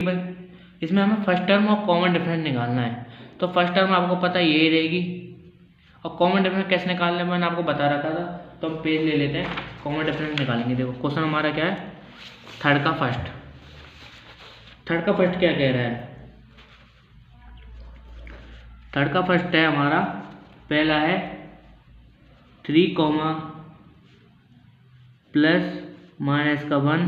इसमें हमें first term और कॉमन डिफरेंस निकालना है। तो फर्स्ट टर्म आपको पता है यही रहेगी, और कॉमन डिफरेंस कैसे निकालना है मैंने आपको बता रखा था। तो हम पेज ले लेते हैं, कॉमन डिफरेंस निकालेंगे। देखो क्वेश्चन हमारा क्या है, थर्ड का फर्स्ट क्या कह रहा है। थर्ड का फर्स्ट है हमारा, पहला है 3 प्लस माइनस का 1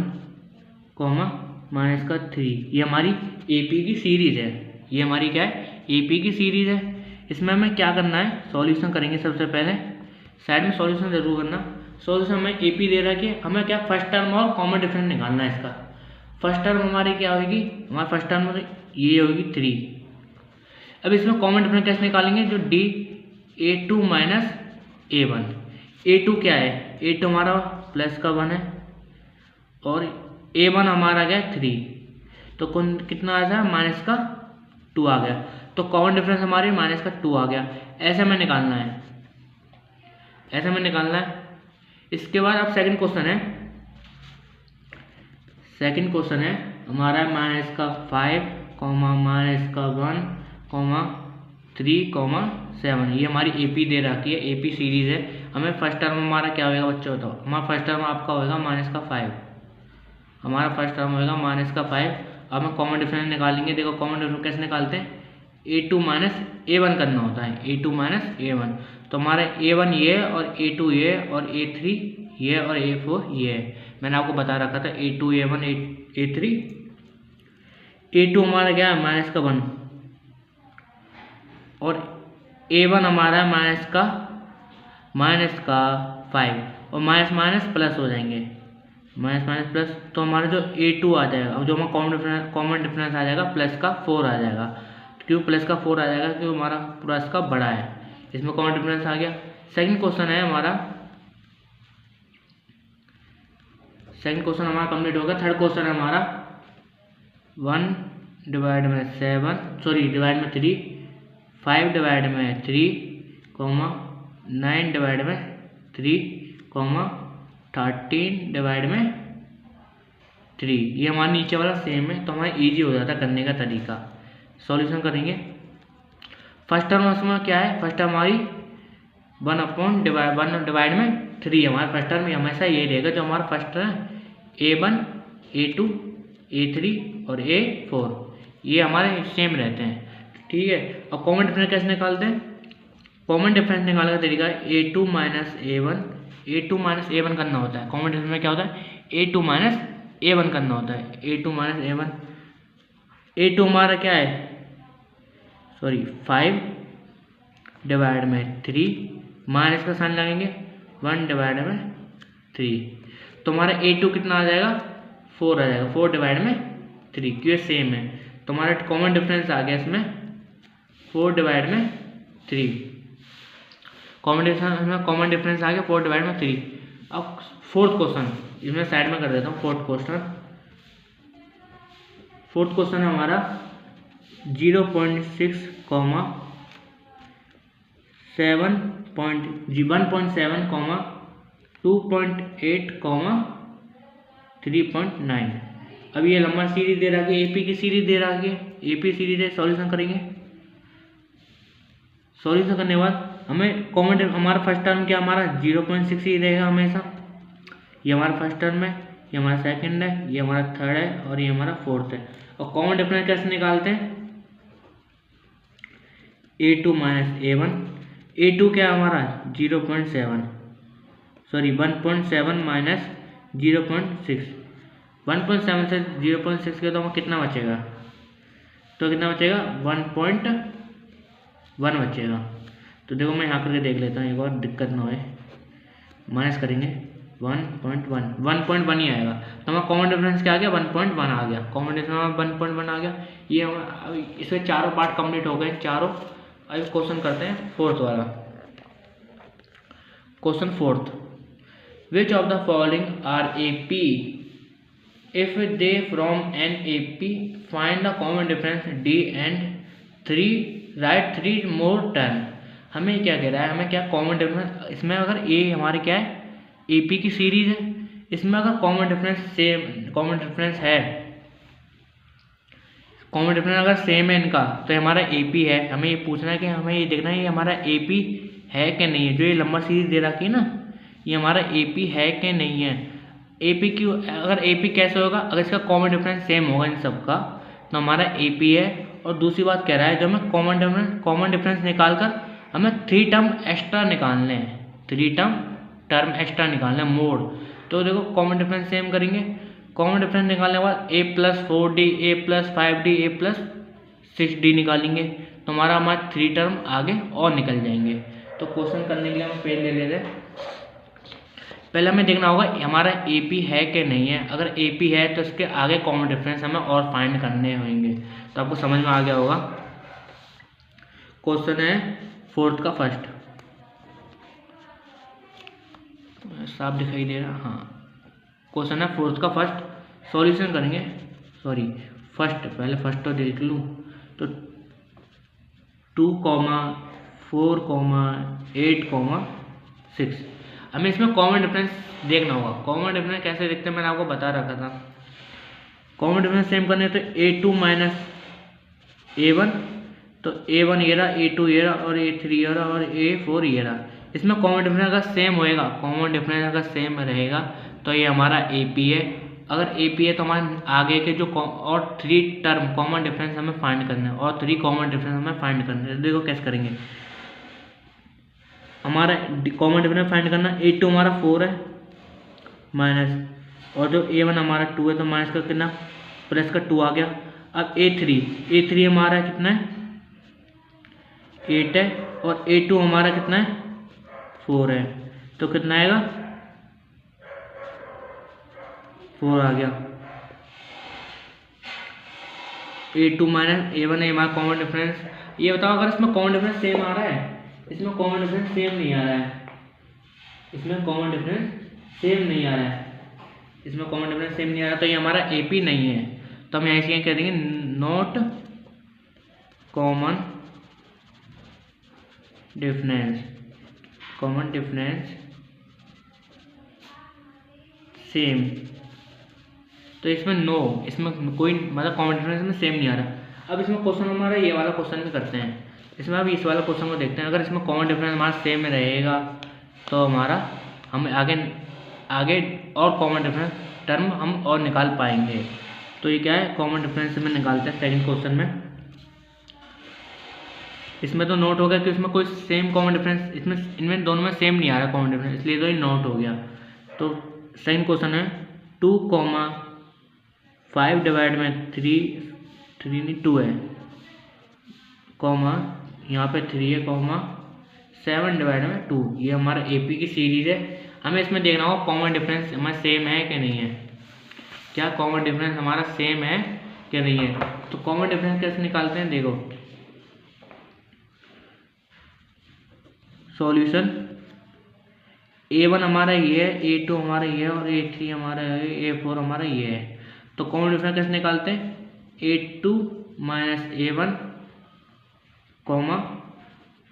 माइनस का 3। ये हमारी एपी की सीरीज है। ये हमारी क्या है, एपी की सीरीज है। इसमें हमें क्या करना है, सॉल्यूशन करेंगे। सबसे पहले साइड में सॉल्यूशन जरूर करना। सॉल्यूशन हमें एपी दे रहा है, हमें क्या फर्स्ट टर्म और कॉमन डिफरेंस निकालना है। इसका फर्स्ट टर्म हमारी क्या होगी, हमारी फर्स्ट टर्म ये होगी 3। अब इसमें कॉमन डिफरेंस कैसे निकालेंगे, जो D A2 minus A1। A2 क्या है, A2 हमारा प्लस का 1 है और A1 हमारा क्या है 3। तो कितना आ जाए, माइनस का 2 आ गया। तो कॉमन डिफरेंस हमारे माइनस का 2 आ गया। ऐसे में निकालना है, ऐसे में निकालना है। इसके बाद अब सेकंड क्वेश्चन है, सेकंड क्वेश्चन है हमारा माइनस का 5 माइनस का 1 3 7। ये हमारी एपी दे रखी है, एपी सीरीज है। हमें फर्स्ट टर्म हमारा क्या होगा बच्चों, बताओ। हमारा फर्स्ट टर्म आपका होगा माइनस का 5, हमारा फर्स्ट टर्म होगा माइनस का 5। अब हम कॉमन डिफरेंस निकालेंगे। देखो कॉमन डिफरेंस कैसे निकालते हैं, A2 माइनस A1 करना होता है, A2 माइनस A1। तो हमारा A1 ये और A2 ये और A3 ये और A4 ये है। मैंने आपको बता रखा था A2 A1 A3। A2 हमारा क्या है, माइनस का 1 और A1 हमारा माइनस का 5 और माइनस माइनस प्लस हो जाएंगे, माइनस माइनस प्लस। तो हमारा जो A2 आ जाएगा और जो हमारा कॉमन डिफरेंस आ जाएगा प्लस का 4 आ जाएगा। क्यों प्लस का 4 आ जाएगा, क्योंकि हमारा पूरा इसका बड़ा है। इसमें कॉमन डिफरेंस आ गया। सेकंड क्वेश्चन है हमारा, सेकंड क्वेश्चन हमारा कंप्लीट होगा। थर्ड क्वेश्चन है हमारा 1 डिवाइड में 7 सॉरी डिवाइड में 3 5 डिवाइड में 3 9 डिवाइड में 3 13 डिवाइड में 3। ये हमारा नीचे वाला सेम है, तो हमारा इजी हो जाता है करने का तरीका। सॉल्यूशन करेंगे। फर्स्ट टर्म उसमें क्या है, फर्स्ट टर्म हमारी 1 डिवाइड में 3। हमारा फर्स्ट टर्म हमेशा ये रहेगा, जो हमारा फर्स्ट है A1 A2 A3 और A4 ये हमारे सेम रहते हैं, ठीक है। और कॉमन डिफरेंस कैसे निकालते हैं, कॉमन डिफरेंस निकालने का तरीका A2 माइनस A1 करना होता है। कॉमन डिफरेंस में क्या होता है, A2 माइनस A1 करना होता है। A2 माइनस A1, A2 हमारा क्या है, सॉरी 5 डिवाइड में 3 माइनस का साइन लगेंगे 1 डिवाइड में 3। तो हमारा A2 कितना आ जाएगा, 4 आ जाएगा, 4 डिवाइड में 3, क्यों सेम है। तो हमारा कॉमन डिफरेंस आ गया इसमें 4 डिवाइड में 3। कॉमन डिफरेंस आ गया 4 डिवाइड में 3। अब फोर्थ क्वेश्चन इसमें साइड में कर देता हूँ। फोर्थ क्वेश्चन है हमारा 0.6 1.7 2.8 3.9। अब ये लंबा सीरीज दे रहा है, एपी की सीरीज दे रहा है, एपी सीरीज है। सॉल्यूशन करेंगे। सॉल्यूशन करने के बाद हमें कॉमन, हमारा फर्स्ट टर्म क्या, हमारा 0.6 ही रहेगा हमेशा। ये हमारा फर्स्ट टर्म है, ये हमारा सेकंड है, ये हमारा थर्ड है और ये हमारा फोर्थ है। और कॉमन डिफरेंस कैसे निकालते हैं, A2 माइनस A1। A2 क्या हमारा 0.7 सॉरी 1.7 माइनस 0.6। 1.7 से 0.6 के तो हमें कितना बचेगा, तो कितना बचेगा 1.1 बचेगा। तो देखो मैं यहाँ करके देख लेता हूँ, एक और दिक्कत ना होए। माइनस करेंगे 1.1 ही आएगा। तो हमारा कॉमन डिफरेंस क्या आ गया, 1.1 आ गया। कॉमन डिफरेंस 1.1 आ गया। ये इसमें चारों पार्ट कंप्लीट हो गए चारों। अब क्वेश्चन करते हैं फोर्थ वाला। Question fourth, which of the following are AP if they from an AP find the common difference D and 3 write 3 more term। हमें क्या कह रहा है, हमें क्या कॉमन डिफरेंस, इसमें अगर A हमारे क्या है AP की सीरीज है, इसमें अगर कॉमन डिफरेंस है कॉमन डिफरेंस अगर सेम है इनका तो हमारा ए पी है। हमें ये पूछना है कि हमें ये देखना है ये हमारा ए पी है कि नहीं है। जो ये लंबा सीरीज दे रखी है ना, ये हमारा ए पी है कि नहीं है। ए पी क्यों, अगर ए पी कैसे होगा, अगर इसका कॉमन डिफरेंस सेम होगा इन सब का तो हमारा ए पी है। और दूसरी बात कह रहा है जो हमें कॉमन डिफरेंस निकाल कर हमें 3 टर्म एक्स्ट्रा निकालने हैं, 3 टर्म एक्स्ट्रा निकालने हैं मोड। तो देखो कॉमन डिफरेंस सेम करेंगे, कॉमन डिफरेंस निकालने के बाद a + 4d a + 5d a + 6d निकालेंगे तो हमारा 3 टर्म आगे और निकल जाएंगे। तो क्वेश्चन करने के लिए हम पेज ले लेते हैं। पहले हमें देखना होगा हमारा ए पी है कि नहीं है। अगर ए पी है तो इसके आगे कॉमन डिफरेंस हमें और फाइंड करने होंगे। तो आपको समझ में आ गया होगा। क्वेश्चन है 4th का फर्स्ट, साफ दिखाई दे रहा, हाँ। क्वेश्चन है 4th का फर्स्ट, सॉल्यूशन करेंगे। सॉरी फर्स्ट, पहले फर्स्ट तो देख लूँ। तो 2, 4, 8, 6 हमें इसमें कॉमन डिफरेंस देखना होगा। कॉमन डिफरेंस कैसे देखते हैं मैंने आपको बता रखा था। कॉमन डिफरेंस सेम करने तो a2 - a1, तो a1 ये रहा, a2 ये रहा और a3 ये रहा और a4 ये रहा। इसमें कॉमन डिफरेंस अगर सेम होएगा, कॉमन डिफरेंस अगर सेम रहेगा तो ये हमारा ए पी है। अगर ए पी है तो हमारे आगे के जो और 3 टर्म कॉमन डिफरेंस हमें फाइंड करने हैं और 3 कॉमन डिफरेंस हमें फाइंड करने हैं। देखो कैसे करेंगे। हमारा कॉमन डिफरेंस फाइंड करना, a2 हमारा 4 है माइनस, और जो a1 हमारा 2 है तो माइनस का कितना प्लस का 2 आ गया। अब a3 हमारा कितना है 8 है और a2 हमारा कितना है 4 है, तो कितना आएगा 4 आ गया। a2 - a1 है हमारा कॉमन डिफरेंस। ये बताओ अगर इसमें कॉमन डिफरेंस सेम आ रहा है, इसमें कॉमन डिफरेंस सेम नहीं आ रहा है, इसमें कॉमन डिफरेंस सेम नहीं आ रहा है, इसमें कॉमन डिफरेंस सेम नहीं आ रहा तो ये हमारा ए पी नहीं है। तो हम ऐसे कह देंगे नॉट कॉमन डिफरेंस सेम। तो इसमें नो, इसमें कोई मतलब कॉमन डिफरेंस में सेम नहीं आ रहा। अब इसमें क्वेश्चन हमारा ये वाला क्वेश्चन भी करते हैं। इसमें अब इस वाला क्वेश्चन को देखते हैं। अगर इसमें कॉमन डिफरेंस हमारा सेम रहेगा तो हमारा हम आगे और कॉमन डिफरेंस टर्म हम और निकाल पाएंगे। तो ये क्या है, कॉमन डिफरेंस में निकालते हैं सेकंड क्वेश्चन में। इसमें तो नोट हो गया कि इसमें कोई सेम कॉमन डिफरेंस, इसमें इनमें दोनों में सेम नहीं आ रहा कॉमन डिफरेंस, इसलिए तो ये नोट हो गया। तो सेकंड क्वेश्चन है 2, 5 डिवाइड में 2 है, कॉमा यहाँ पे 3 है, कॉमा 7 डिवाइड में 2। ये हमारा एपी की सीरीज है। हमें इसमें देखना होगा कॉमन डिफरेंस हमारा सेम है कि नहीं है। क्या कॉमन डिफरेंस हमारा सेम है कि नहीं है। तो कॉमन डिफरेंस कैसे निकालते हैं, देखो सॉल्यूशन a1 हमारा ये है, a2 हमारा ये है और a3 हमारा है, a4 हमारा ये है। तो कॉमन डिफरेंस कैसे निकालते हैं, a2 - a1,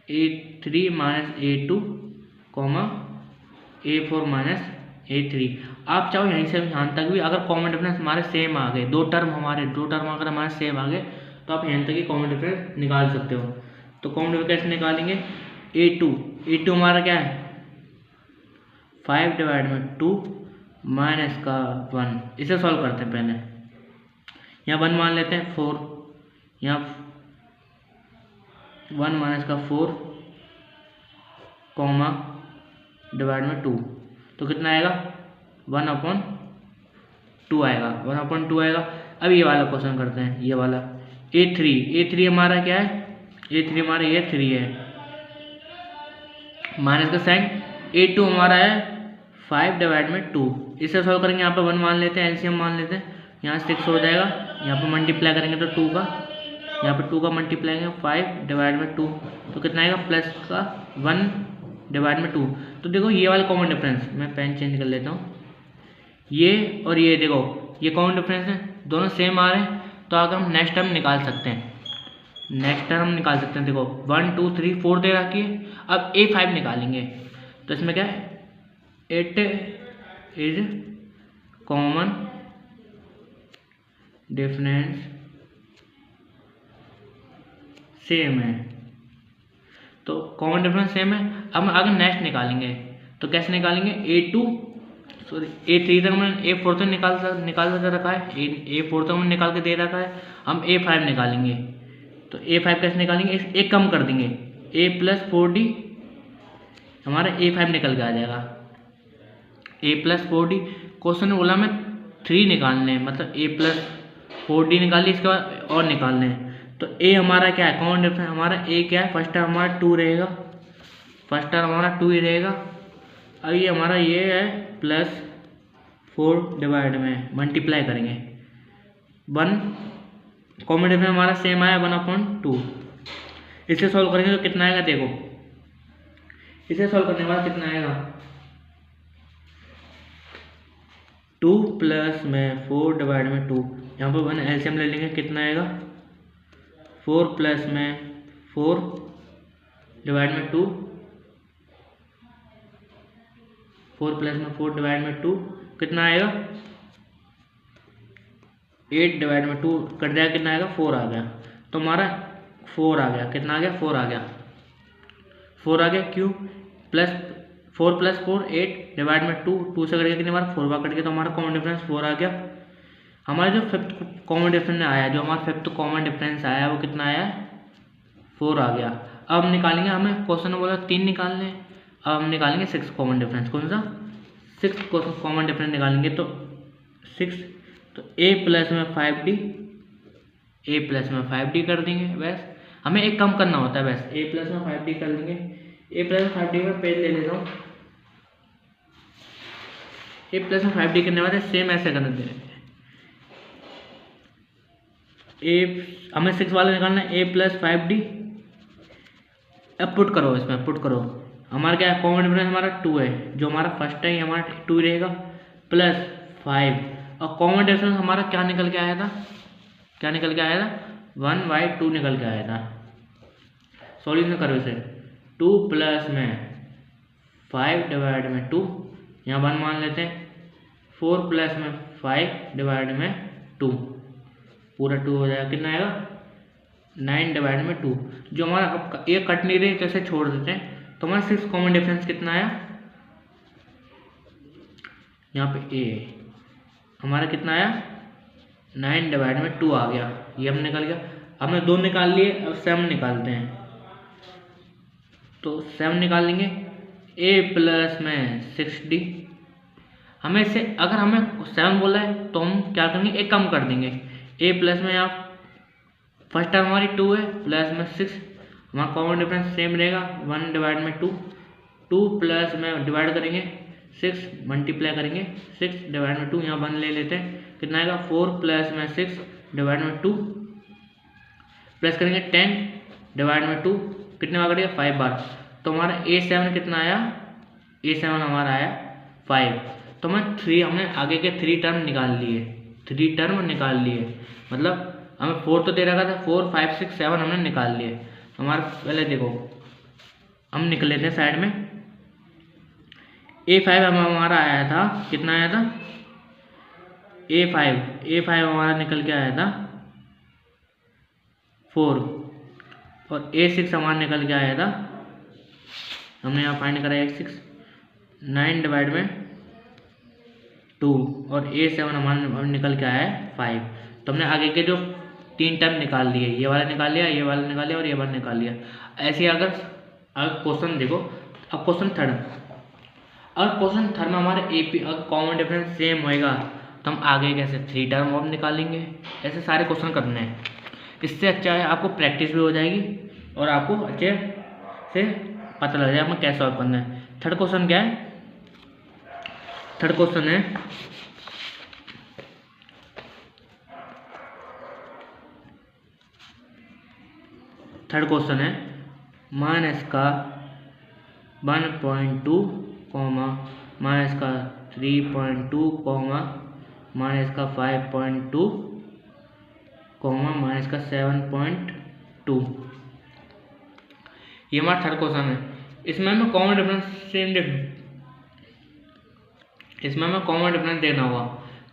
a3 - a2, a4 - a3। आप चाहो यहीं से यहाँ तक भी, अगर कॉमन डिफरेंस हमारे सेम आ गए, दो टर्म अगर हमारे सेम आ गए तो आप यहाँ तक ही कॉमन डिफरेंस निकाल सकते हो। तो कॉमन डिफरेंस कैसे निकालेंगे, a2 हमारा क्या है 5 डिवाइड में 2 माइनस का 1। इसे सॉल्व करते हैं पहले। यहाँ 1 मान लेते हैं 4, यहाँ 1 माइनस का 4, कॉमा डिवाइड में 2, तो कितना आएगा 1/2 आएगा, 1/2 आएगा। अब ये वाला क्वेश्चन करते हैं, ये वाला a3 हमारा क्या है, a3 हमारा ये 3 है, माइनस का साइन, a2 हमारा है 5 डिवाइड में 2। इसे सॉल्व करेंगे, यहाँ पे 1 मान लेते हैं, एलसीएम मान लेते हैं, यहाँ 6 हो जाएगा, यहाँ पे मल्टीप्लाई करेंगे तो 2 का, यहाँ पे 2 का मल्टीप्लाई करेंगे 5 डिवाइड में 2, तो कितना आएगा प्लस का 1 डिवाइड में 2। तो देखो ये वाला कॉमन डिफरेंस, मैं पेन चेंज कर लेता हूँ, ये और ये देखो ये कॉमन डिफरेंस है, दोनों सेम आ रहे हैं। तो अगर हम नेक्स्ट टर्म निकाल सकते हैं, देखो 1 2 3 4 दे रखी है। अब a5 निकालेंगे तो इसमें क्या है, it is common difference same है, तो कॉमन डिफरेंस सेम है। अब हम आगे नेक्स्ट निकालेंगे, तो कैसे निकालेंगे, A3 तक मैंने A4 तक निकाल रखा है, A4 तक मैंने निकाल के दे रखा है। हम A5 निकालेंगे, तो A5 कैसे निकालेंगे, एक कम कर देंगे, A+4D हमारा A5 निकल के आ जाएगा। A+4D क्वेश्चन ने बोला हमें 3 निकालने हैं, मतलब A+4D निकालिए, इसके बाद और निकालने हैं। तो A हमारा क्या है, कॉमन डिफरेंस हमारा A क्या है, फर्स्ट टर्म हमारा 2 रहेगा, फर्स्ट टर्म हमारा 2 ही रहेगा। अब ये हमारा ये है +4 डिवाइड में मल्टीप्लाई करेंगे 1, कॉमन डिफरेंस हमारा सेम आया 1/2। इसे सॉल्व करेंगे तो कितना आएगा, देखो इसे सॉल्व करने के बाद कितना आएगा, 2 प्लस में 4 डिवाइड में 2, यहाँ पर 1 एलसीएम ले लेंगे, कितना आएगा 4 प्लस में 4 डिवाइड में 2, 4 प्लस में 4 डिवाइड में 2 कितना आएगा, 8 डिवाइड में 2 कट जाएगा, कितना आएगा 4 आ गया। तो हमारा 4 आ गया, कितना आ गया 4 आ गया, 4 आ गया, क्यों, +4 + 4 8 डिवाइड में 2 से कट गया, कितनी बार 4 बार कट गया, तो हमारा कॉमन डिफरेंस 4 आ गया। हमारा जो फिफ्थ कॉमन डिफरेंस आया, जो हमारा फिफ्थ कॉमन डिफरेंस आया वो कितना आया, 4 आ गया। अब निकालेंगे, हमें क्वेश्चन में बोला 3 निकालने हैं, अब हम निकालेंगे 6 कॉमन डिफरेंस, कौन सा 6 कॉमन डिफरेंस निकालेंगे, तो 6, तो A+5D A+5D कर देंगे। बस हमें एक कम करना होता है, बस A+5D कर देंगे। A+5D में पेज ले लेता हूँ, A+5D करने वाले सेम ऐसे करना देते हैं। हमें 6 वाला निकालना है, A+5D, अब पुट करो, इसमें पुट करो, हमारा क्या है, कॉमन डिफरेंस हमारा 2 है, जो हमारा फर्स्ट है हमारा 2 रहेगा, +5, और कॉमन डिफरेंस हमारा क्या निकल के आया था, 1/2 निकल के आया था। सॉल्यूशन करो इसे, 2 प्लस में 5 डिवाइड में 2, यहाँ 1 मान लेते हैं, 4 प्लस में 5 डिवाइड में 2, पूरा 2 हो जाएगा, कितना आएगा 9 डिवाइड में 2। जो हमारा अब ये कट नहीं रही तो इसे छोड़ देते हैं, तो हमारा 6 कॉमन डिफरेंस कितना आया, यहाँ पे A हमारा कितना आया 9 डिवाइड में 2 आ गया, ये हम निकल गया। हमने 2 निकाल लिए, अब 7 निकालते हैं, तो 7 निकालेंगे, A+ में 6D, हमें इससे अगर हमें 7 बोला है तो हम क्या करेंगे, एक कम कर देंगे, A+ में आप फर्स्ट टर्म हमारी 2 है, प्लस में 6, हमारा कॉमन डिफरेंस सेम रहेगा 1 डिवाइड में 2, 2 प्लस में डिवाइड करेंगे 6, मल्टीप्लाई करेंगे 6 डिवाइड में 2, यहाँ 1 ले लेते हैं, कितना आएगा 4 प्लस में 6 डिवाइड में 2, प्लस करेंगे 10 डिवाइड में 2, कितने बार करेगा 5 बार, तो हमारा A7 कितना आया, A7 हमारा आया 5। तो हमने आगे के 3 टर्म निकाल लिए, 3 टर्म निकाल लिए, मतलब हमें 4 तो दे रखा था, 4 5 6 7 हमने निकाल लिए। हमारा पहले देखो हम निकल लेते हैं साइड में, A5 हमारा आया था, कितना आया था A5 हमारा निकल के आया था 4, और A6 हमारा निकल के आया था, हमने यहाँ फाइंड करा A6 9 डिवाइड में 2, और A7 हमारा निकल के आया है 5। तो हमने आगे के जो 3 टर्म निकाल लिए, ये वाला निकाल लिया, ये वाला निकाल लिया, और ये वाला निकाल लिया। ऐसे अगर क्वेश्चन देखो, अब क्वेश्चन थर्ड, अगर क्वेश्चन थर्ड में हमारे अगर कॉमन डिफरेंस सेम होएगा तो हम आगे कैसे 3 टर्म और निकालेंगे। ऐसे सारे क्वेश्चन करने हैं, इससे अच्छा है आपको प्रैक्टिस भी हो जाएगी और आपको अच्छे से पता लग जाएगा हमें कैसे सॉल्व करना है। थर्ड क्वेश्चन क्या है, थर्ड क्वेश्चन है माइनस का 1.2 माइनस का 3.2 माइनस का 5.2 माइनस का 7.2, ये हमारा थर्ड क्वेश्चन है। इसमें हमें कॉमन डिफरेंस देखना होगा।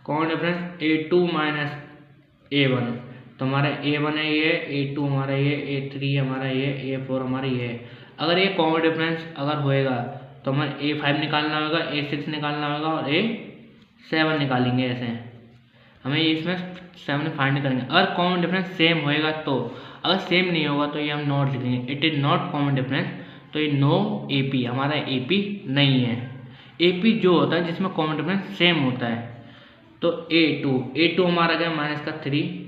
Common difference A2 minus A1, तो हमारा A1 है ये, A2 हमारा ये, A3 हमारा ये, A4 हमारा ये है। अगर ये कॉमन डिफरेंस अगर होएगा तो हमें A5 निकालना होगा, A6 निकालना होगा और A7 निकालेंगे। ऐसे हमें इसमें 7 फाइंड करेंगे। अगर कॉमन डिफरेंस सेम होएगा तो, अगर सेम नहीं होगा तो ये हम नॉट लिखेंगे, it is not common difference. तो ये नो AP, हमारा AP नहीं है। AP जो होता है जिसमें कॉमन डिफरेंस सेम होता है। तो A2 हमारा क्या माइनस का 3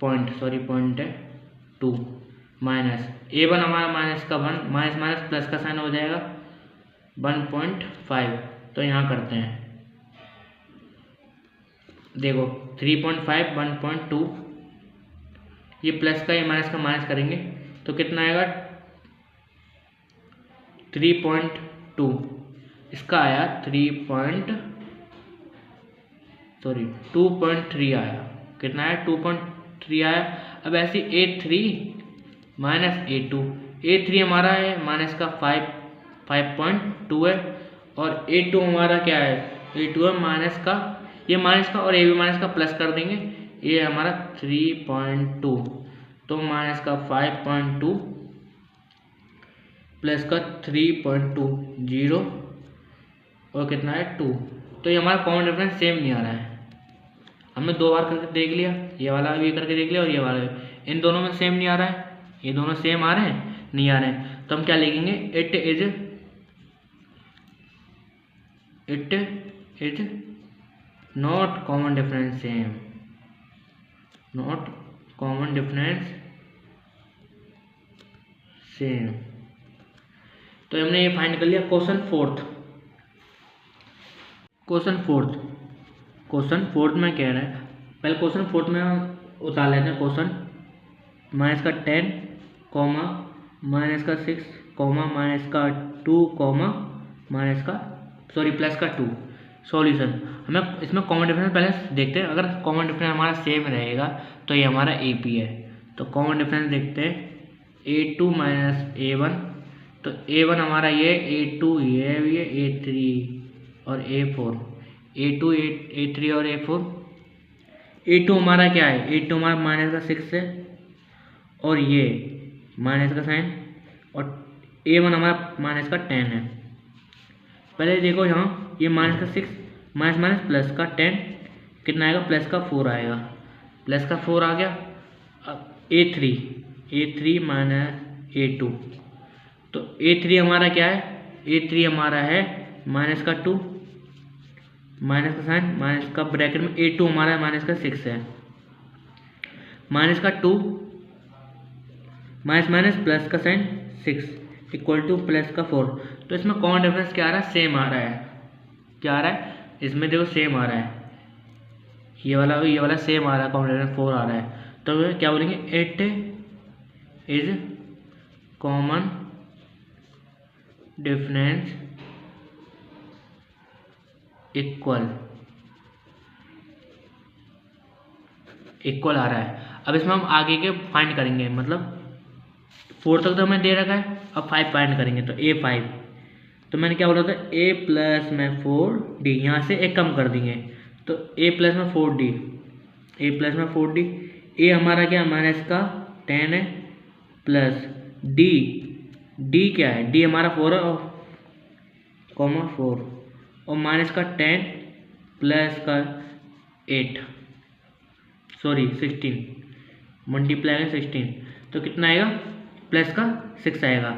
पॉइंट है 2 माइनस A1 हमारा माइनस का 1, माइनस माइनस प्लस का साइन हो जाएगा 1.5। तो यहाँ करते हैं, देखो 3.5 1.2, ये प्लस का ये माइनस का माइनस करेंगे तो कितना आएगा 3.2। इसका आया 2.3 आया। कितना आया 2.3 आया। अब ऐसे A3 माइनस A3 हमारा है माइनस का 5.2 है, और A2 हमारा क्या है, A2 है माइनस का, ये माइनस का और ये भी माइनस का प्लस कर देंगे, ये हमारा 3.2। तो माइनस का 5.2 प्लस का 3.2 0 और कितना है 2। तो ये हमारा कॉमन डिफरेंस सेम नहीं आ रहा है। हमने 2 बार करके देख लिया, ये वाला भी करके देख लिया और ये वाला भी, इन दोनों में सेम नहीं आ रहा है। ये दोनों सेम आ रहे हैं, नहीं आ रहे हैं। तो हम क्या लिखेंगे, it is not common difference same, not common difference same. तो हमने ये फाइंड कर लिया। क्वेश्चन फोर्थ में कह रहा है, पहले क्वेश्चन फोर्थ में उतार लेते हैं। क्वेश्चन माइनस का 10 कॉमा माइनस का 6 कॉमा माइनस का 2 कॉमा माइनस का प्लस का 2। सॉल्यूशन, हमें इसमें कॉमन डिफरेंस पहले देखते हैं। अगर कॉमन डिफरेंस हमारा सेम रहेगा तो ये हमारा AP है। तो कॉमन डिफरेंस देखते हैं, A2 माइनस A1, तो A1 हमारा ये, A2 ये A3 और A4, A2 A3 और A4। A2 हमारा क्या है, A2 हमारा माइनस का 6 है और ये माइनस का साइन, और A1 हमारा माइनस का 10 है। पहले देखो यहाँ ये माइनस का 6 माइनस माइनस प्लस का 10, कितना आएगा प्लस का 4 आएगा, प्लस का 4 आ गया। अब A3 माइनस A2, तो A3 हमारा क्या है, A3 हमारा है माइनस का 2, माइनस का साइन माइनस का ब्रैकेट में, A2 हमारा माइनस का 6 है, माइनस का 2 माइनस माइनस प्लस का साइन 6 इक्वल टू प्लस का 4। तो इसमें कॉमन डिफरेंस क्या आ रहा है, सेम आ रहा है। क्या आ रहा है इसमें, देखो सेम आ रहा है, ये वाला सेम आ रहा है, कॉमन डिफरेंस 4 आ रहा है। तो क्या बोलेंगे, it is common difference equal आ रहा है। अब इसमें हम आगे के फाइंड करेंगे, मतलब 4 तक तो हमें दे रखा है, अब 5 फाइंड करेंगे। तो A5, तो मैंने क्या बोला था, A प्लस में 4D, यहाँ से एक कम कर देंगे तो A प्लस में 4D, A प्लस में 4D। A हमारा क्या माइनस का 10 है, प्लस D क्या है, D हमारा 4 है और कॉमा 4 और माइनस का 10 प्लस का 16 मल्टीप्लाई में 16, तो कितना आएगा प्लस का 6 आएगा।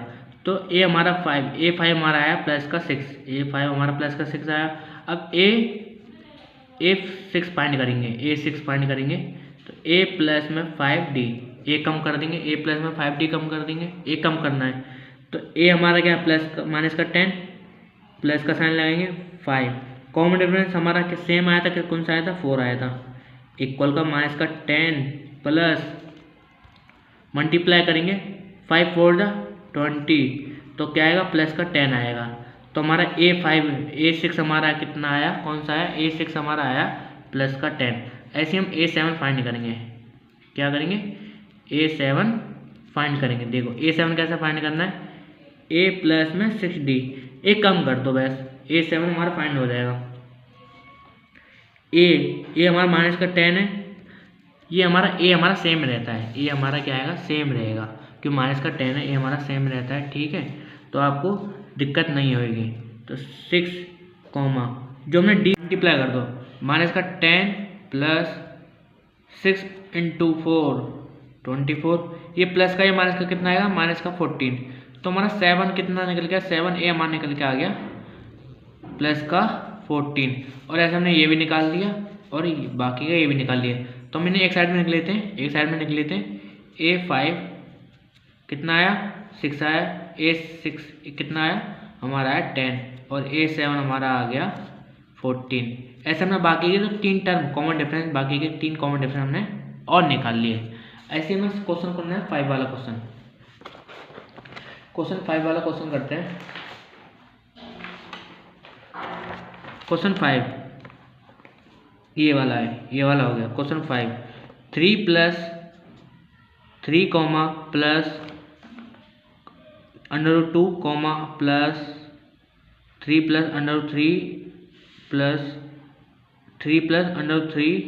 तो A हमारा 5 हमारा आया प्लस का 6, A5 हमारा प्लस का 6 आया। अब A6 फाइंड करेंगे, तो A प्लस में 5D, A कम कर देंगे, A प्लस में 5D कम कर देंगे, A कम करना है। तो A हमारा क्या प्लस माइनस का 10, प्लस का साइन लगाएंगे 5। कॉमन डिफरेंस हमारा क्या सेम आया था, कि कौन सा आया था, 4 आया था, इक्वल का माइनस का 10 प्लस मल्टीप्लाई करेंगे 5 4 20, तो क्या आएगा प्लस का 10 आएगा। तो हमारा A6 हमारा कितना आया, कौन सा आया, A6 हमारा आया प्लस का 10। ऐसे हम A7 फाइंड करेंगे। क्या करेंगे, A7 फाइंड करेंगे। देखो A7 कैसे फाइंड करना है, A प्लस में 6D, एक कम कर दो बस, A7 हमारा फाइंड हो जाएगा। A हमारा माइनस का 10 है, ये हमारा ए हमारा सेम रहता है, ए हमारा क्या आएगा, सेम रहेगा, क्योंकि माइनस का 10 है, ए हमारा सेम रहता है, ठीक है। तो आपको दिक्कत नहीं होगी। तो 6 कॉमा जो हमने डी मल्टीप्लाई कर दो, माइनस का 10 प्लस 6 इंटू 4 24, ये प्लस का ये माइनस का कितना आएगा, माइनस का 14। तो हमारा 7 कितना निकल गया, 7 ए हमारा निकल के आ गया प्लस का 14, और ऐसे हमने ये भी निकाल दिया और बाकी का ये भी निकाल लिया। तो हम इन्हें एक साइड में निकल लेते हैं, एक साइड में निकल लेते हैं। A5 कितना आया, 6 आया, A6 कितना आया हमारा आया 10, और A7 हमारा आ गया 14। ऐसे हमने बाकी के तो 3 टर्म कॉमन डिफरेंस, बाकी के 3 कॉमन डिफरेंस हमने और निकाल लिए। ऐसे हमें क्वेश्चन करना है 5 वाला क्वेश्चन। क्वेश्चन 5 वाला क्वेश्चन करते हैं। क्वेश्चन 5 ये वाला है, ये वाला हो गया question 5। 3 plus 3 comma plus √2 comma plus 3 plus √3 plus 3 plus √3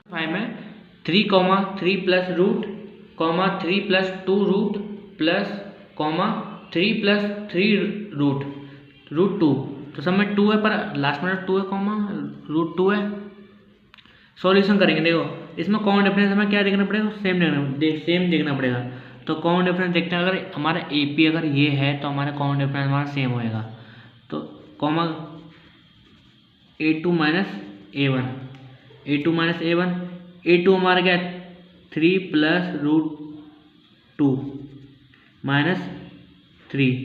5 में 3 comma 3 plus root comma 3 plus 2 root plus comma 3 plus 3 root 2। तो सब में 2 है, पर लास्ट में 2 है कॉमा √2 है। सॉल्यूशन करेंगे, देखो इसमें कॉमन डिफरेंस हमें क्या देखना पड़ेगा, सेम देखना पड़ेगा। तो कॉमन डिफरेंस देखते हैं, अगर हमारा AP अगर ये है तो हमारा कॉमन डिफरेंस हमारा सेम होएगा। तो comma A2 minus A1, A2 minus A1, A2 हमारा क्या है 3 प्लस √2 माइनस 3,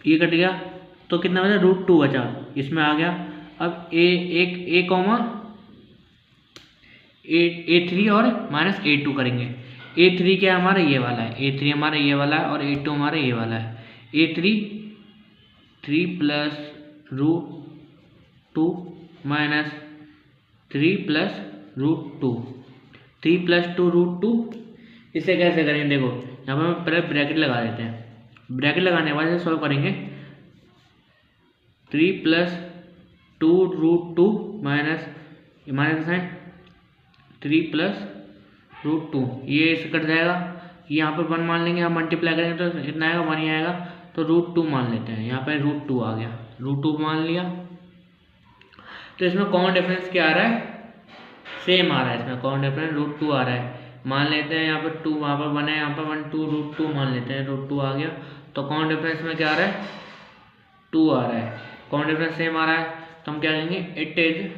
ये कट गया तो कितना बचा, √2 बचा, इसमें आ गया। अब A कॉमा A3 और माइनस A2 करेंगे। A3 क्या हमारा ये वाला है, A3 हमारा ये वाला है, और A2 हमारा ये वाला है। A3 3 plus √2 minus 3 plus √2, 3 plus 2 √2। इसे कैसे करेंगे, देखो यहाँ पर हम पहले ब्रैकेट लगा देते हैं। ब्रैकेट लगाने के बाद इसे सॉल्व करेंगे। 3 प्लस 2 √2 माइनस साइन 3 प्लस √2, ये इससे कट जाएगा। यहाँ पर 1 मान लेंगे, हम मल्टीप्लाई करेंगे तो इतना आएगा 1 ही आएगा। तो √2 मान लेते हैं, यहाँ पर √2 आ गया, √2 मान लिया। तो इसमें कॉमन डिफरेंस क्या आ रहा है, सेम आ रहा है। इसमें कॉमन डिफरेंस √2 आ रहा है। मान लेते हैं यहाँ पर 2, वहाँ पर 1 है, यहाँ पर 1 2 √2 मान लेते हैं, √2 आ गया। तो कॉमन डिफरेंस में क्या आ रहा है, 2 आ रहा है। कॉमन डिफरेंस सेम आ रहा है, तो हम क्या करेंगे, इट इज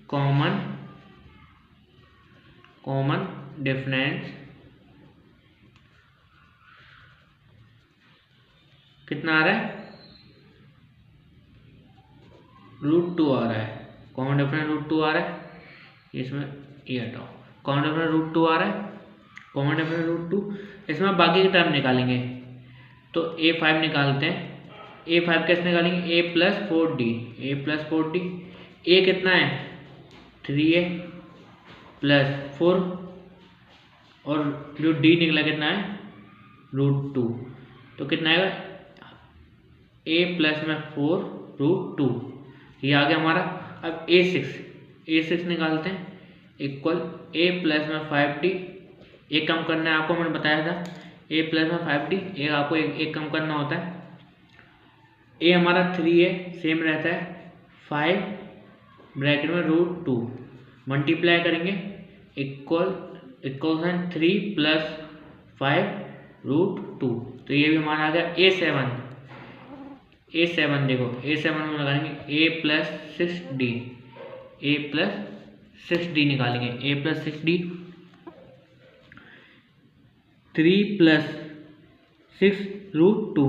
कॉमन डिफरेंस कितना आ रहा है, √2 आ रहा है। कॉमन डिफरेंस √2 आ रहा है, इसमें ये हटाओ, कॉमन डिफरेंस √2 आ रहा है, कॉमन डिफरेंस √2। इसमें बाकी के टर्म निकालेंगे। तो A5 निकालते हैं। A5 कैसे निकालेंगे, A प्लस 4D, A कितना है 3A प्लस 4, और जो D निकला कितना है √2, तो कितना आएगा A प्लस में 4 √2, ये आ गया हमारा। अब A6 निकालते हैं, इक्वल A प्लस में 5D, एक कम करना है आपको, मैंने बताया था A प्लस में 5D, एक आपको एक कम करना होता है। A हमारा 3A सेम रहता है, 5 ब्रैकेट में √2 मल्टीप्लाई करेंगे, इक्वल 3 प्लस 5 √2। तो ये भी हमारा आ गया A7 देखो, A7 में लगाएंगे A प्लस 6D निकालेंगे, A plus 6D, 3 plus 6 √2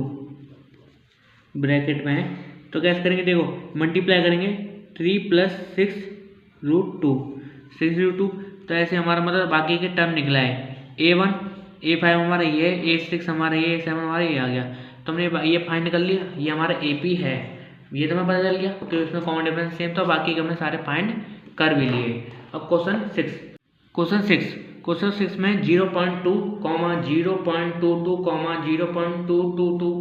bracket में है। तो कैसे करेंगे, देखो मल्टीप्लाई करेंगे, 3 प्लस 6 √2, 6 √2। तो ऐसे हमारा मतलब बाकी के टर्म निकला है। A1 A5 हमारा ये, A6 हमारा ये, A7 हमारा ये आ गया। तो हमने ये फाइंड कर लिया, ये हमारा AP है, ये तो हमें पता चल गया क्योंकि उसमें कॉमन डिफरेंस सेम था, बाकी के हमने सारे फाइंड कर भी लिए। अब क्वेश्चन 6 में 0.2, 0.22, 0.222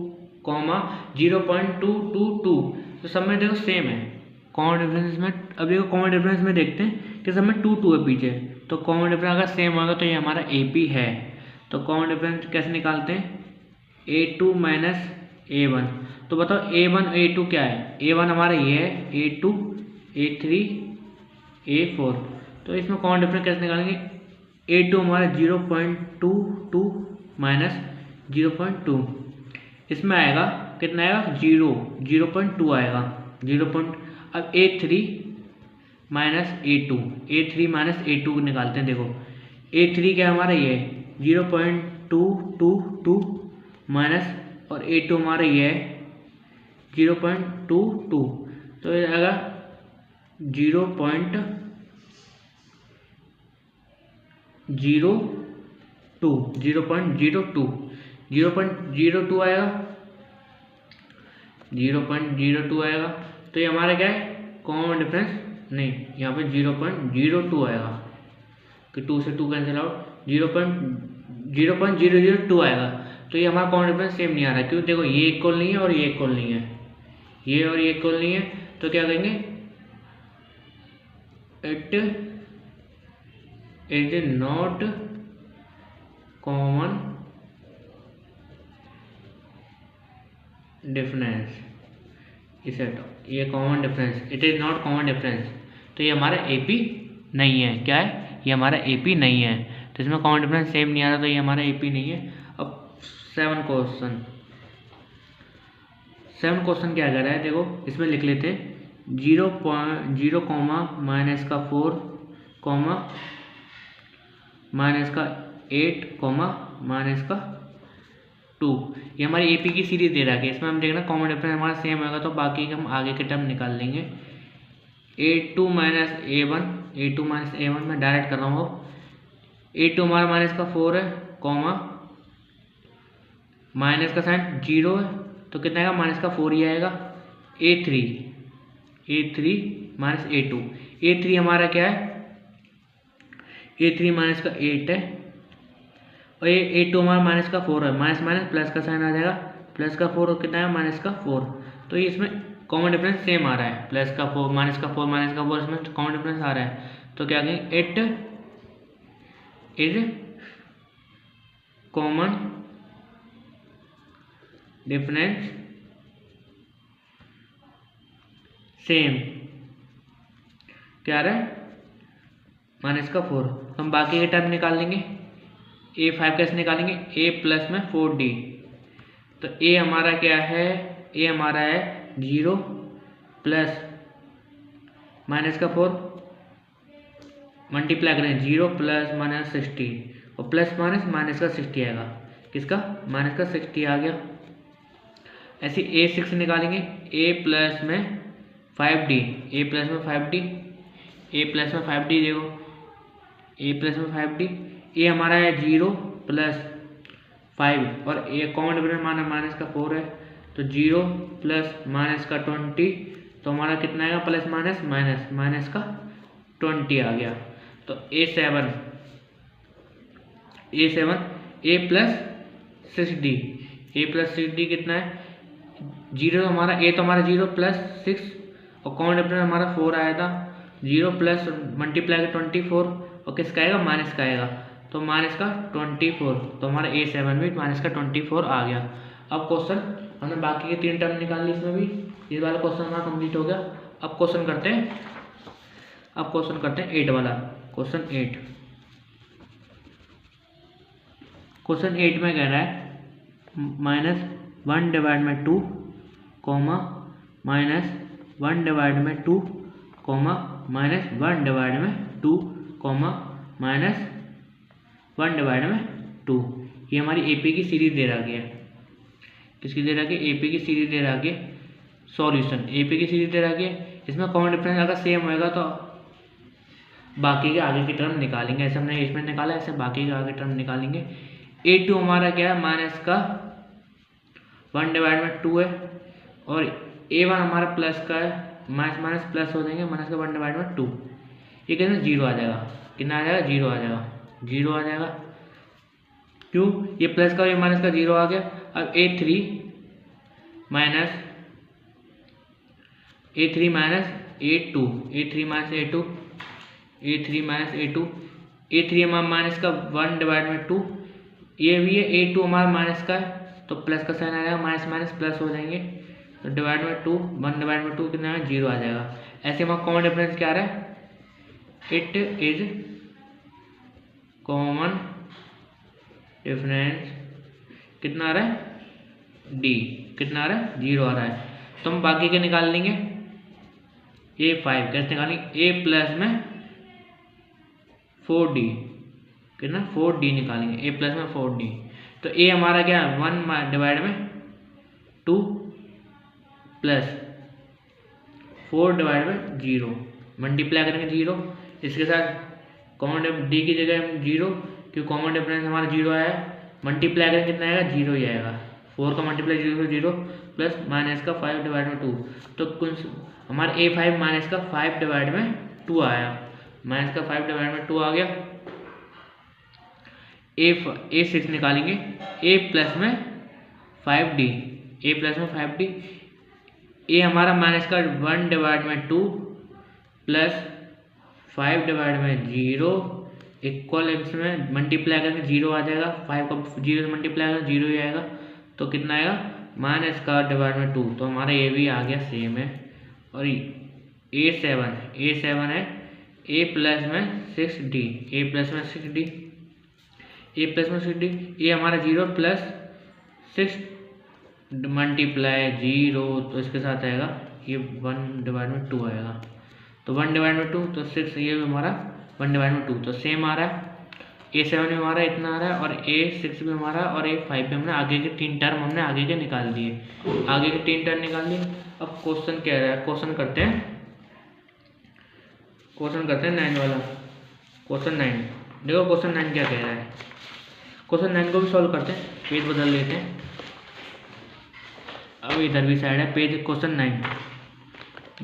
कॉमा 0.222, तो सब में देखो सेम है। कॉमन डिफरेंस में अब देखो कॉमन डिफरेंस में देखते हैं कि सब में 2 है पीछे, तो कॉमन डिफरेंस अगर सेम होगा तो ये हमारा AP है। तो कॉमन डिफरेंस कैसे निकालते हैं, A2 माइनस A1। तो बताओ A1 A2 क्या है, A1 हमारा ये है, A2 A3 A4। तो इसमें कॉमन डिफरेंस कैसे निकालेंगे, A2 हमारा 0.22 माइनस 0.2, इसमें आएगा कितना आएगा 0.2 आएगा 0. अब A3 minus A2 minus A2 निकालते हैं। देखो A3 क्या हमारा ये 0.222 माइनस और A2 हमारा ये है 0.22, तो ये आएगा 0.02 आएगा 0.02 आएगा। तो ये हमारा क्या है कॉमन डिफरेंस, नहीं यहाँ पे 0.02 आएगा कि 2 से 2 कैंसिल आउट, 0.002 आएगा। तो ये हमारा कॉमन डिफरेंस सेम नहीं आ रहा है, क्यों, देखो ये इक्वल नहीं है और ये इक्वल नहीं है, ये और ये इक्वल नहीं है। तो क्या करेंगे, it is not common difference, इसे हटाओ, ये common difference, it is not common difference. तो ये हमारा AP नहीं है, क्या है, ये हमारा AP नहीं है। तो इसमें कॉमन डिफरेंस सेम नहीं आ रहा, तो ये हमारा AP नहीं है। अब 7 क्वेश्चन क्या कह रहा है, देखो इसमें लिख लेते 0.0 माइनस का 4 कॉमा माइनस का 8 कॉमा माइनस का 2। ये हमारी AP की सीरीज दे रहा है, इसमें हम देखना कॉमन डिफरेंस हमारा सेम होगा तो बाकी के हम आगे के टर्म निकाल लेंगे। A2 माइनस A1 में डायरेक्ट कर रहा हूँ। A2 हमारा माइनस का 4 है कॉमा माइनस का साइन 0 है, तो कितना आएगा माइनस का 4 ही आएगा। A3 माइनस A3 हमारा क्या है, A3 माइनस का 8 है और ये A2 हमारा माइनस का 4 है, माइनस माइनस प्लस का साइन आ जाएगा, प्लस का 4 और कितना है माइनस का 4। तो ये इसमें कॉमन डिफरेंस सेम आ रहा है, प्लस का 4 माइनस का 4 माइनस का 4, इसमें कॉमन डिफरेंस आ रहा है। तो क्या कहेंगे, it is common difference same, क्या आ रहा है माइनस का 4। हम बाकी के टर्म निकाल लेंगे। A5 कैसे निकालेंगे, A प्लस में 4D, तो A हमारा क्या है, A हमारा है 0 प्लस माइनस का 4 मल्टीप्लाई करें 0 प्लस माइनस 60 और प्लस माइनस माइनस का 60 आएगा, किसका माइनस का 60 आ गया। ऐसे A6 निकालेंगे, A प्लस में 5D, A प्लस में 5D, देखो A प्लस में 5D, A हमारा है 0 प्लस 5 और A कॉमन डिफरेंस माना माइनस का 4 है, तो 0 प्लस माइनस का 20, तो हमारा कितना आएगा प्लस माइनस माइनस माइनस का 20 आ गया। तो A7 A प्लस 6D कितना है 0, हमारा A तो हमारा 0 प्लस 6 और कॉमन डिफरेंस हमारा 4 आया था, 0 प्लस मल्टीप्लाई का 24 और किसका आएगा माइनस का आएगा, तो माइनस का 24, तो हमारा A7 भी माइनस का 24 आ गया। अब क्वेश्चन हमने बाकी के 3 टर्म निकाल ली, इसमें भी ये वाला क्वेश्चन हमारा कंप्लीट हो गया। अब क्वेश्चन करते हैं 8 वाला। क्वेश्चन 8 में कह रहा है -1/2 कॉमा -1/2 कॉमा -1/2 कॉमा -1/2। ये हमारी AP की सीरीज दे रखी है, किसकी दे रखी है, AP की सीरीज दे रखी है। सॉल्यूशन AP की सीरीज दे रखी है, इसमें कॉमन डिफरेंस अगर सेम होएगा तो बाकी के आगे की टर्म निकालेंगे, ऐसे हमने इसमें निकाला, ऐसे बाकी के आगे टर्म निकालेंगे। A2 हमारा क्या है माइनस का 1/2 है और A1 हमारा प्लस का है, माइनस प्लस हो जाएंगे, माइनस का 1/2, ये कहते 0 आ जाएगा, कितना आ जाएगा 0 आ जाएगा। क्यों, ये प्लस का और ये माइनस का 0 आ गया। अब A3 minus A3 minus A2, A3 minus A2, A3 minus A2, A3 हमारा माइनस का 1/2, ये भी है A2 हमारा माइनस का है तो प्लस का साइन आ जाएगा, माइनस माइनस प्लस हो जाएंगे तो /2, 1/2 कितना है 0 आ जाएगा। ऐसे हमारा कॉमन डिफरेंस क्या आ रहा है, इट इज कॉमन डिफरेंस कितना आ रहा है D, कितना आ रहा है 0 आ रहा है। तो हम बाकी के निकाल लेंगे A5 कैसे निकालेंगे, A प्लस में 4D कितना 4D निकालेंगे, A प्लस में 4D। तो A हमारा क्या है 1/2 प्लस 4/0 मल्टीप्लाई करेंगे 0, इसके साथ कॉमन D की जगह 0 क्योंकि कॉमन डिफरेंस हमारा 0 आया है, मल्टीप्लाई करेंगे कितना आएगा 0 ही आएगा, 4 का मल्टीप्लाई 0 प्लस माइनस का 5/2 तो कुछ हमारा A5 माइनस का 5/2 आया, माइनस का 5/2 आ गया। A6 निकालेंगे A प्लस में 5D, A प्लस में 5D, A हमारा माइनस का 1/2 प्लस 5/0 इक्वल इसमें मल्टीप्लाई करके 0 आ जाएगा, 5 का 0 से मल्टीप्लाई करके 0 ही आएगा तो कितना आएगा माइनस का /2। तो हमारा ये भी आ गया सेम है। और A7 है A प्लस में 6D, A प्लस में 6D, A प्लस में 6D, ये हमारा 0 प्लस 6 मल्टीप्लाई 0 तो इसके साथ आएगा ये 1/2 आएगा, तो 1/2 तो 6, ये हमारा 1/2 तो सेम आ रहा है। A7 में हमारा इतना आ रहा है और A6 में हमारा और A5 में हमने आगे के 3 टर्म हमने आगे के निकाल दिए, आगे के 3 टर्म निकाल लिए। अब क्वेश्चन कह रहा है, क्वेश्चन करते हैं 9 वाला, क्वेश्चन 9 देखो क्वेश्चन 9 क्या कह रहा है। क्वेश्चन 9 को भी सॉल्व करते हैं, पेज बदल लेते हैं, अब इधर भी साइड है पेज क्वेश्चन 9,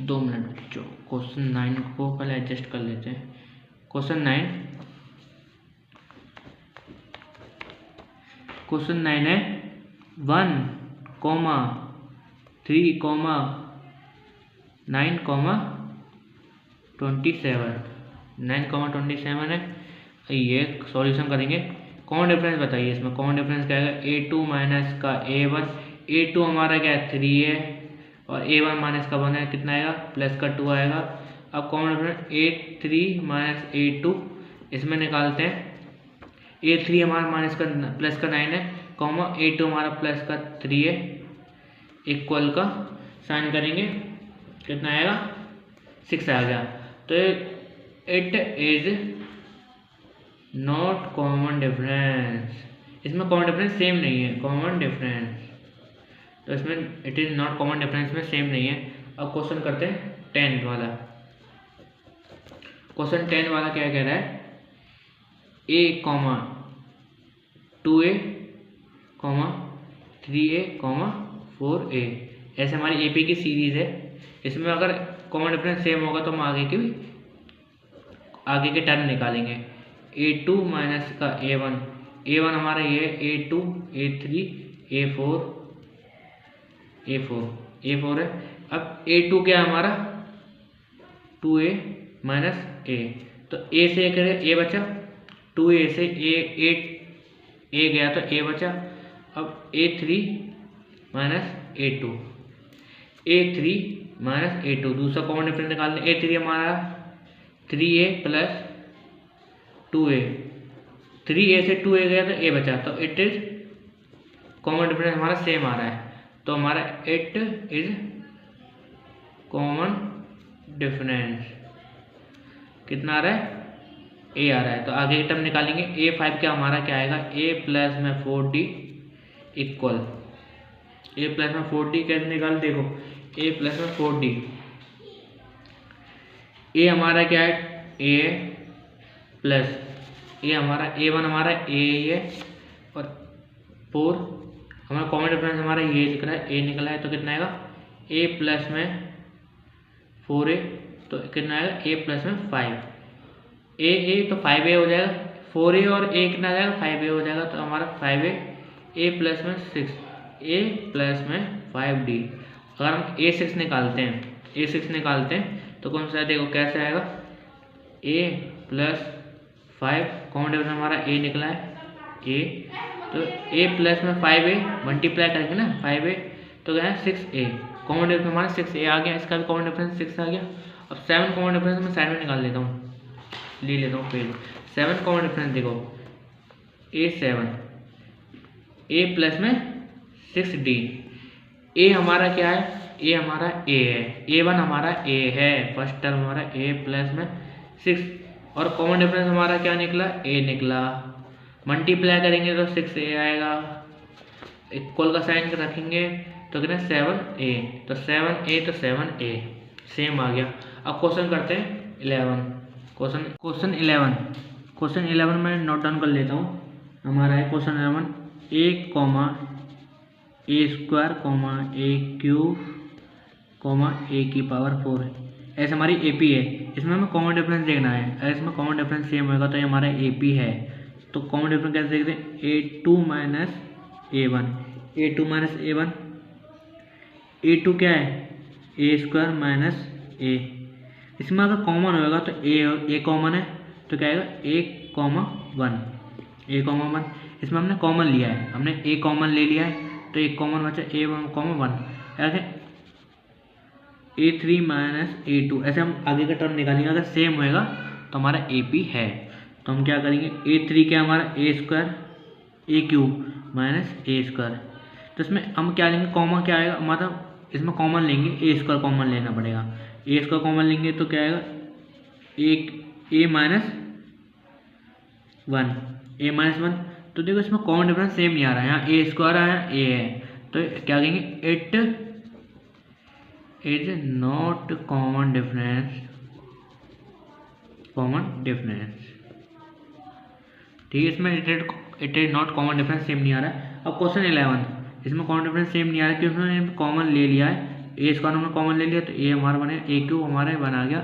2 मिनट जो क्वेश्चन 9 को पहले एडजस्ट कर लेते हैं। क्वेश्चन 9 है 1, 3, 9,27 है। ये सॉल्यूशन करेंगे, कॉमन डिफरेंस बताइए इसमें, कॉमन डिफरेंस क्या है A2 माइनस का A1, A2 हमारा क्या है 3 है और A1 माइनस का 1 है, कितना आएगा प्लस का 2 आएगा। अब common difference A3 minus A2 इसमें निकालते हैं, A3 हमारा माइनस का प्लस का 9 है, कॉमा A2 हमारा प्लस का 3 है, इक्वल का साइन करेंगे कितना आएगा 6 आ गया। तो it is not common difference, इसमें कॉमन डिफरेंस सेम नहीं है, कॉमन डिफरेंस तो इसमें it is not common difference में सेम नहीं है। अब क्वेश्चन करते हैं 10 वाला। क्वेश्चन 10 वाला क्या कह रहा है, A, 2A, 3A, 4A, ऐसे हमारी AP की सीरीज है। इसमें अगर कॉमन डिफरेंस सेम होगा तो हम आगे के टर्म निकालेंगे। A2 माइनस का A1 हमारा ये A2, A3, A4 है। अब A2 क्या है हमारा 2A माइनस A, तो A से करें A बचा, 2A से A गया तो A बचा। अब A3 माइनस A2, दूसरा कॉमन डिफरेंस निकाल लें। A3 हमारा 3A प्लस 2A, 3A से 2A गया तो A बचा, तो इट इज कॉमन डिफरेंस हमारा सेम आ रहा है, तो हमारा इट इज कॉमन डिफरेंस कितना आ रहा है A आ रहा है। तो आगे की टर्म निकालेंगे, A5 क्या हमारा क्या आएगा A प्लस में 4D इक्वल, A प्लस में 4D कैसे निकाल, देखो A प्लस में 4D, A हमारा क्या है A प्लस A हमारा A1 हमारा A है और 4 हमारा कॉमन डिफरेंस हमारा ये लिख रहा है A निकला है, तो कितना आएगा A प्लस में 4A, तो कितना आएगा A प्लस में 5 A तो 5A हो जाएगा, 4A और A कितना आ जाएगा 5A हो जाएगा, तो हमारा 5A, A प्लस में 6, A प्लस में 5d। अगर हम a6 निकालते हैं तो कौन सा है, देखो कैसे आएगा, a प्लस 5 कॉमन डिफरेंस हमारा a निकला है a, तो a प्लस में 5a मल्टीप्लाई करेंगे ना 5a तो क्या है 6a, कॉमन डिफरेंस हमारा 6a आ गया, इसका भी कॉमन डिफरेंस 6 आ गया। अब 7 कॉमन डिफरेंस मैं साइड में निकाल लेता हूँ, ले लेता हूँ पेज। 7 कॉमन डिफरेंस देखो a7 a प्लस में 6d, a हमारा क्या है, a हमारा a है, a1 हमारा a है, फर्स्ट टर्म हमारा a प्लस में 6 और कॉमन डिफरेंस हमारा क्या निकला, a निकला। मल्टीप्लाई करेंगे तो 6a आएगा, इक्वल का साइन रखेंगे तो कितना 7a, तो 7a तो 7a सेम आ गया। अब क्वेश्चन करते हैं 11, क्वेश्चन 11 में नोट डाउन कर लेता हूँ। हमारा है question 11 a comma a square comma a cube comma a की पावर 4 है, ऐसे हमारी AP है। इसमें हमें कॉमन डिफरेंस देखना है, अगर इसमें कॉमन डिफरेंस सेम होगा तो ये हमारा AP है। तो कॉमन डिफरेंस कैसे देखते हैं, a2 minus a1, a2 minus a1, a2 क्या है a स्क्वायर माइनस a, इसमें अगर कॉमन होगा तो a कॉमन है तो क्या आएगा a कॉमा 1, इसमें हमने कॉमन लिया है, हमने a कॉमन ले लिया है तो एक कॉमन बचा a1 कॉमा 1, ऐसे a3 माइनस a2, ऐसे हम आगे का टर्म निकालेंगे। अगर सेम होएगा तो हमारा AP है, तो हम क्या करेंगे a3 क्या हमारा a square a cube minus a square, तो इसमें हम क्या लेंगे कॉमन क्या आएगा, मतलब इसमें कॉमन लेंगे a स्क्वायर कॉमन लेना पड़ेगा, a स्क्वायर कॉमन लेंगे तो क्या आएगा a माइनस 1, तो देखो इसमें कॉमन डिफरेंस सेम नहीं आ रहा है, यहाँ a स्क्वायर आया a है, तो क्या कहेंगे it is not common difference, ठीक है, इसमें it is not common difference same नहीं आ रहा है। अब क्वेश्चन 11, इसमें कॉमन डिफरेंस सेम नहीं आ रहा है क्योंकि उसमें कॉमन ले लिया है, a स्क्वायर हमने कॉमन ले लिया तो a हमारा बने a क्यूब हमारे बना गया